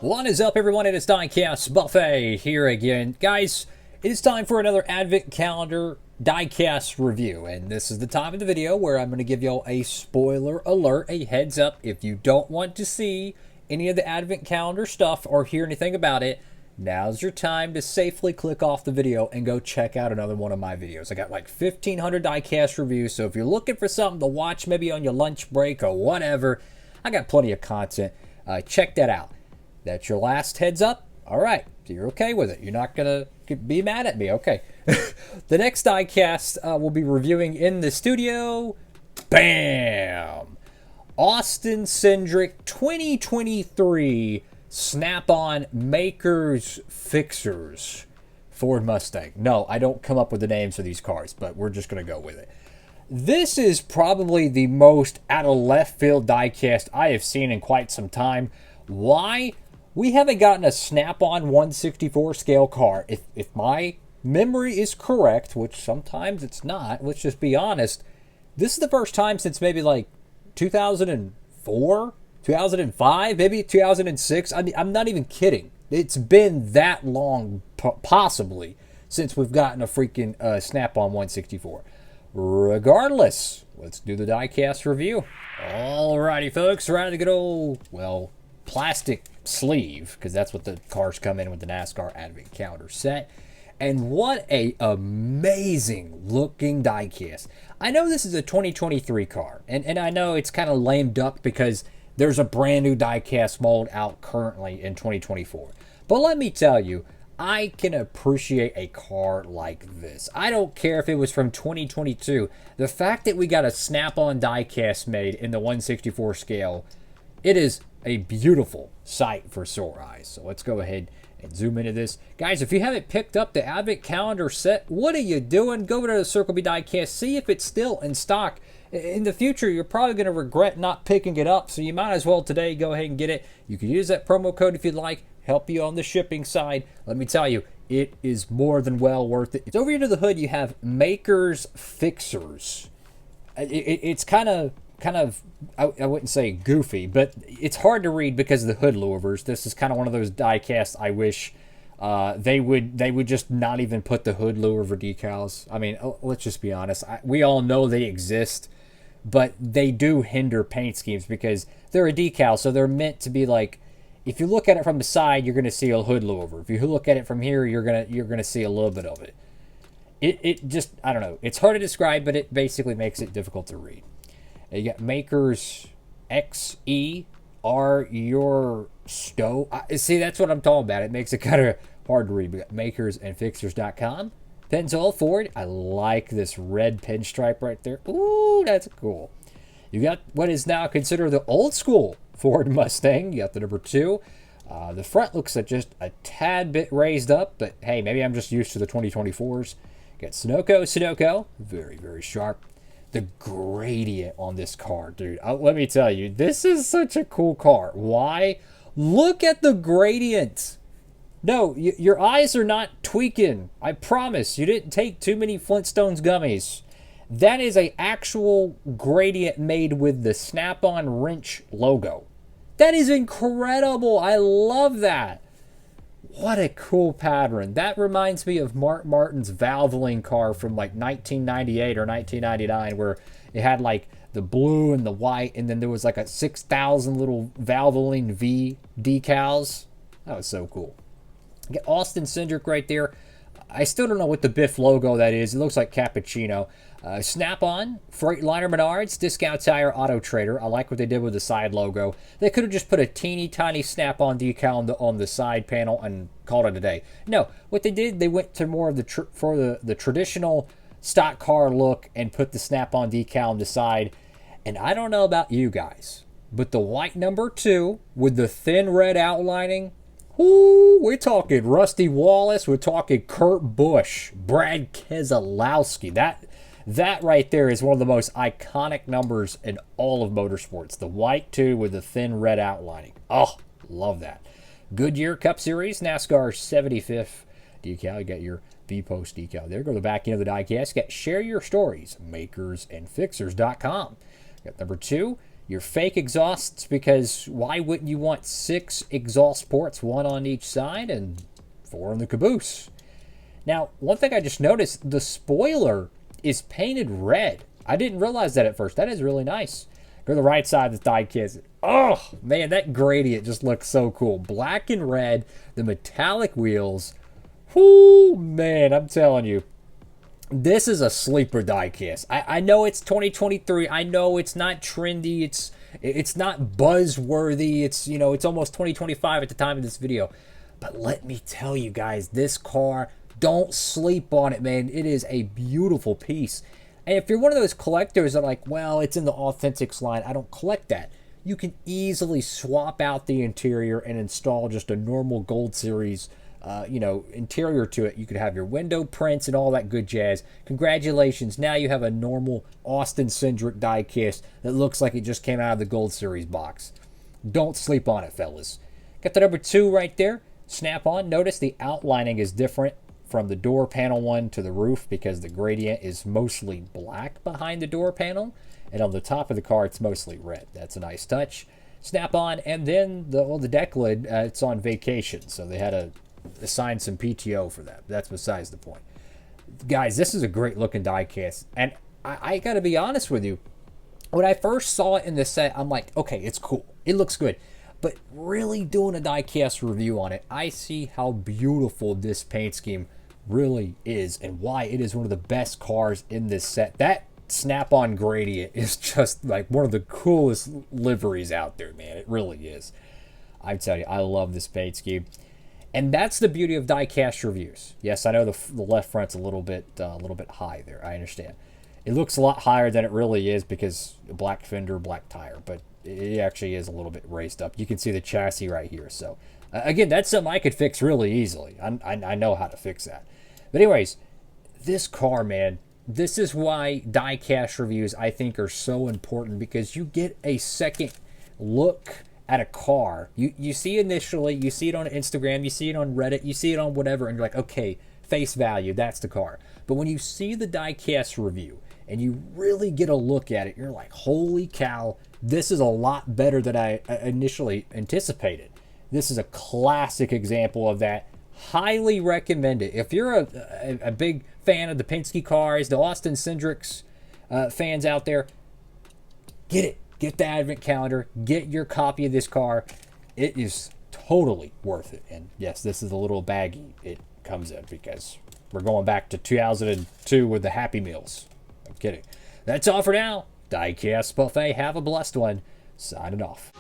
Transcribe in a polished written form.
What is up, everyone? It is Diecastbuffet here again. Guys, it is time for another Advent Calendar Diecast review. And this is the time of the video where I'm going to give y'all a spoiler alert, a heads up. If you don't want to see any of the Advent Calendar stuff or hear anything about it, now's your time to safely click off the video and go check out another one of my videos. I got like 1,500 diecast reviews, so if you're looking for something to watch maybe on your lunch break or whatever, I got plenty of content. Check that out. That's your last heads up? All right, so you're okay with it. You're not going to be mad at me. Okay. The next diecast we'll be reviewing in the studio. Bam! Austin Cindric 2023 Snap-on Makers Fixers Ford Mustang. No, I don't come up with the names for these cars, but we're just going to go with it. This is probably the most out of left field diecast I have seen in quite some time. Why? We haven't gotten a Snap-on 1/64 scale car. If my memory is correct, which sometimes it's not, let's just be honest, this is the first time since maybe like 2004, 2005, maybe 2006. I mean, I'm not even kidding. It's been that long, possibly, since we've gotten a freaking Snap-on 1/64. Regardless, let's do the diecast review. Alrighty, folks, right the good old, well, plastic sleeve, because that's what the cars come in with the Nascar Advent Calendar set. And what a amazing looking diecast. I know this is a 2023 car, and I know it's kind of lame duck because there's a brand new diecast mold out currently in 2024. But let me tell you, I can appreciate a car like this. I don't care if it was from 2022. The fact that we got a Snap-on diecast made in the 1/64 scale, it is a beautiful sight for sore eyes. So let's go ahead and zoom into this. Guys, if you haven't picked up the Advent Calendar set, what are you doing? Go over to the Circle B Diecast, see if it's still in stock. In the future, you're probably going to regret not picking it up, so you might as well today go ahead and get it. You can use that promo code if you'd like, help you on the shipping side. Let me tell you, it is more than well worth it. It's over here to the hood, you have Makers Fixers. It's kind of I wouldn't say goofy, but it's hard to read because of the hood louvers. This is kind of one of those diecasts I wish they would just not even put the hood louver decals. I mean, let's just be honest. We all know they exist, but they do hinder paint schemes because they're a decal, so they're meant to be like, if you look at it from the side, you're going to see a hood louver. If you look at it from here, you're gonna see a little bit of it. It just, I don't know. It's hard to describe, but it basically makes it difficult to read. You got Makers XE are your stove. See, that's what I'm talking about. It makes it kind of hard to read. We got makersandfixers.com. Pennzoil Ford. I like this red pinstripe right there. Ooh, that's cool. You got what is now considered the old school Ford Mustang. You got the number 2. The front looks like just a tad bit raised up, but hey, maybe I'm just used to the 2024s. You got Sunoco. Very, very sharp. The gradient on this car, dude. Let me tell you, this is such a cool car. Why? Look at the gradient. No, your eyes are not tweaking. I promise. You didn't take too many Flintstones gummies. That is an actual gradient made with the Snap-on wrench logo. That is incredible. I love that. What a cool pattern. That reminds me of Mark Martin's Valvoline car from like 1998 or 1999, where it had like the blue and the white, and then there was like a 6,000 little Valvoline V decals. That was so cool. Get Austin Cindric right there. I still don't know what the Biff logo that is. It looks like cappuccino. Snap-on, Freightliner Menards, Discount Tire, Auto Trader. I like what they did with the side logo. They could have just put a teeny tiny Snap-on decal on the side panel and called it a day. No, what they did, they went to more of the traditional stock car look and put the Snap-on decal on the side. And I don't know about you guys, but the white number 2 with the thin red outlining, ooh, we're talking Rusty Wallace. We're talking Kurt Busch, Brad Keselowski. That right there is one of the most iconic numbers in all of motorsports. The white 2 with the thin red outlining. Oh, love that. Goodyear Cup Series, NASCAR 75th decal. You got your V-Post decal there. Go to the back end of the diecast. You got Share Your Stories, makersandfixers.com. Got number 2. your fake exhausts, because why wouldn't you want 6 exhaust ports, 1 on each side and 4 in the caboose? Now, one thing I just noticed, the spoiler is painted red. I didn't realize that at first. That is really nice. Go to the right side of the diecast. Oh, man, that gradient just looks so cool. Black and red, the metallic wheels. Whoo, man, I'm telling you. This is a sleeper diecast. I know it's 2023. I know it's not trendy. It's not buzzworthy. It's, you know, it's almost 2025 at the time of this video. But let me tell you guys, this car, don't sleep on it, man. It is a beautiful piece. And if you're one of those collectors that are like, well, it's in the Authentics line, I don't collect that, you can easily swap out the interior and install just a normal Gold Series you know, interior to it. You could have your window prints and all that good jazz. Congratulations, now you have a normal Austin Cindric diecast that looks like it just came out of the Gold Series box. Don't sleep on it, fellas. Got the number 2 right there. Snap on. Notice the outlining is different from the door panel one to the roof because the gradient is mostly black behind the door panel, and on the top of the car it's mostly red. That's a nice touch. Snap on, and then the deck lid, it's on vacation, so they had to assign some PTO for that. That's besides the point. Guys, this is a great looking diecast, and I gotta be honest with you, when I first saw it in the set, I'm like, okay, it's cool, it looks good. But really doing a diecast review on it, I see how beautiful this paint scheme really is and why it is one of the best cars in this set. That snap-on gradient is just like one of the coolest liveries out there, man. It really is. I tell you, I love this paint scheme. And that's the beauty of diecast reviews. Yes, I know the left front's a little bit high there. I understand. It looks a lot higher than it really is because black fender, black tire, but it actually is a little bit raised up. You can see the chassis right here. So, again, that's something I could fix really easily. I know how to fix that. But anyways, this car, man, this is why diecast reviews, I think, are so important, because you get a second look at a car. You see initially, you see it on Instagram, you see it on Reddit, you see it on whatever, and you're like, okay, face value, that's the car. But when you see the diecast review and you really get a look at it, you're like, holy cow, this is a lot better than I initially anticipated. This is a classic example of that. Highly recommend it. If you're a big fan of the Penske cars, the Austin Cindrics fans out there, get it. Get the advent calendar. Get your copy of this car. It is totally worth it. And yes, this is a little baggy it comes in because we're going back to 2002 with the Happy Meals. I'm kidding. That's all for now. Diecast Buffet. Have a blessed one. Signing off.